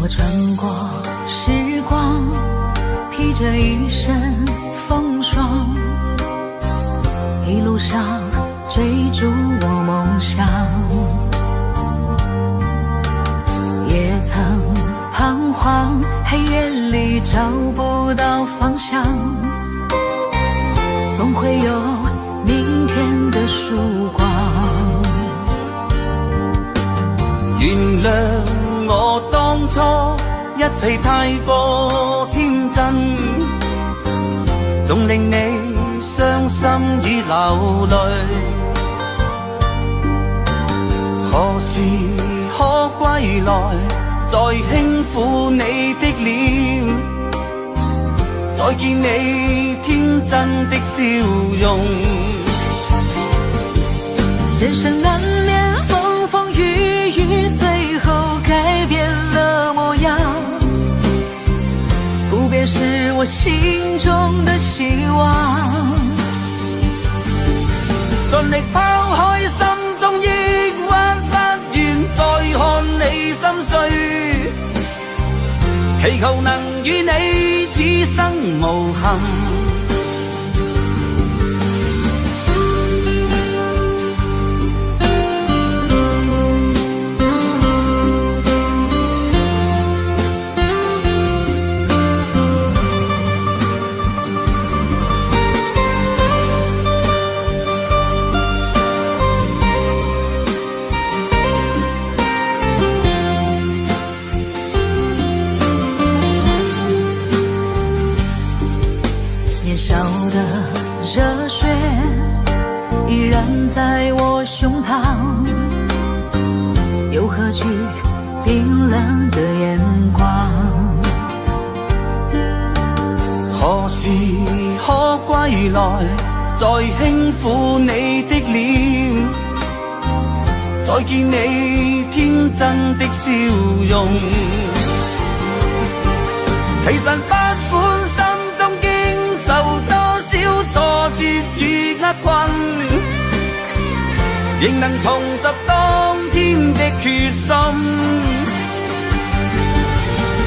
穿过时光，披着一身风霜，一路上追逐我梦想，也曾彷徨，黑夜里找不到方向，总会有明天的曙光。原谅我當初一切太過天真，總令你傷心與流淚。何時可歸來，再輕撫你的臉，再見你天真的笑容。人生難免風風雨雨，最後改變了模樣，不變是我心中的希望。盡力拋開心中抑鬱，不願再看你心碎，祈求能與你此生無憾。年少的熱血依然在我胸膛，又何懼冰冷的眼光。何時可歸來，再輕撫你的臉，再見你天真的笑容。其實不管心中經受多少挫折與厄困，仍能重拾當天的決心。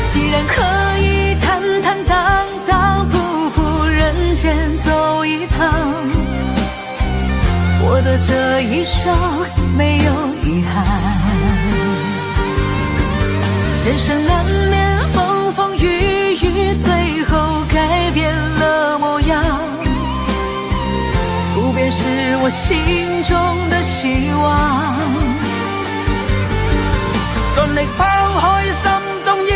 既然可以坦坦蕩蕩，不負人間走一趟，我的這一生沒有遺憾。人生難免風風雨雨，最後改變了模樣，不變是我心中的希望。盡力拋開心中抑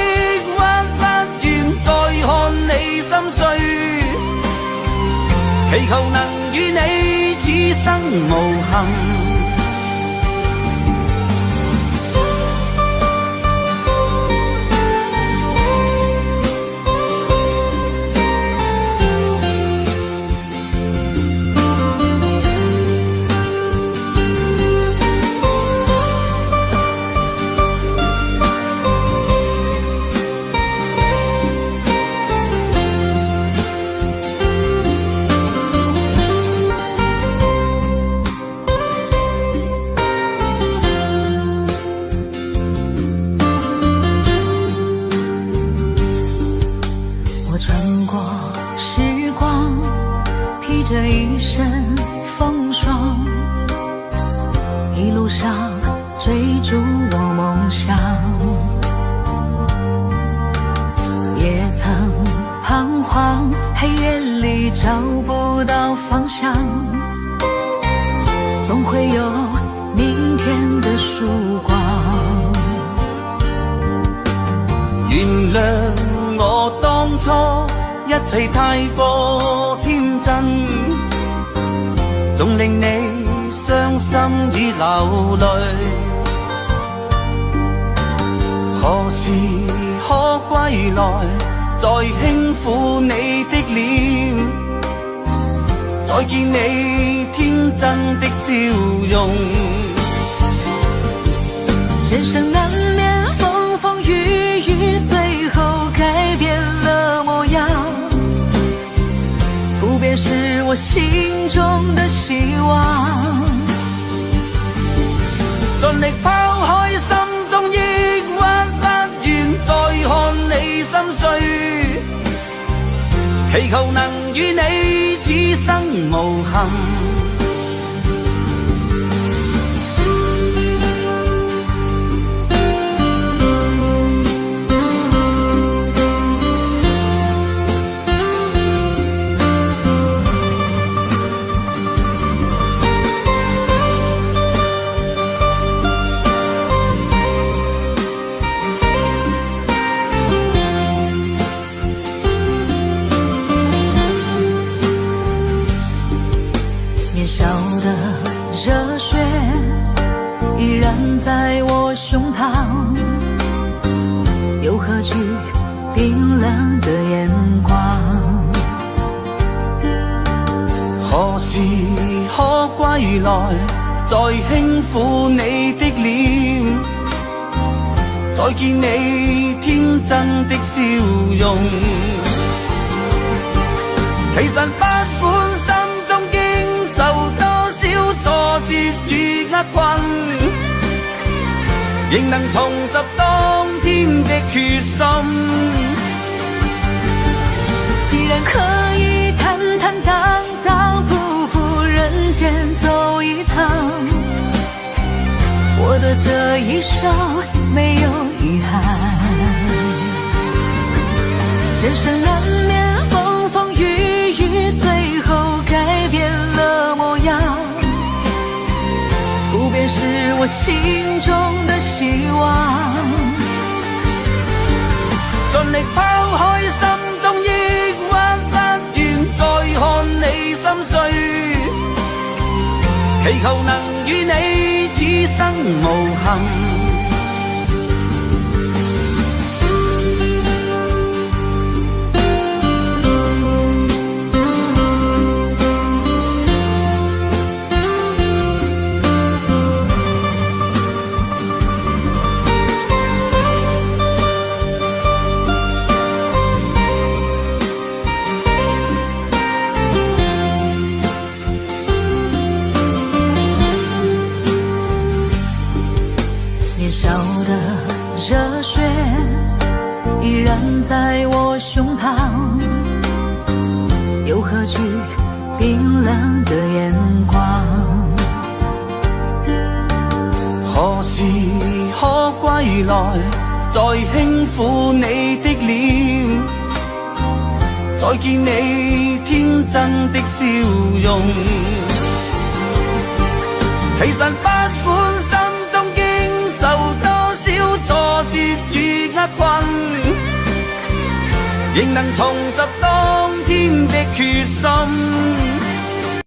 鬱，不願再看你心碎，祈求能與你此生無憾。我穿過時光，披着一身風霜，一路上追逐我夢想，也曾彷徨，黑夜裡找不到方向，總會有明天的曙光。原諒我當初一切太過天真，總令你傷心與流淚。何時可歸來，再輕撫你的臉，再見你天真的笑容。人生難免風風雨雨，最後改變了模樣，不變是我心中的希望。盡力拋開心中抑鬱，不願再祈求能與你此生無憾。年少的热血依然在我胸膛，又何惧冰冷的眼光？何時可歸來，再輕撫你的臉，再見你天真的笑容。其實不管心中經受多少挫折與厄困，仍能重拾當天的決心。既然可以坦坦蕩蕩不負人間走一趟，我的這一生沒有遺憾。人生難免風風雨雨，最後改變了模樣，不變是我心中的希望。盡力拋開心中抑鬱，不願再看你心碎，祈求能與你此生無憾。年少的熱血依然在我胸膛，又何懼冰冷的眼光？何時可歸來，再輕撫你的臉，再見你天真的笑容。其實不管心中經受多少挫折與厄困，仍能重拾當天的決心。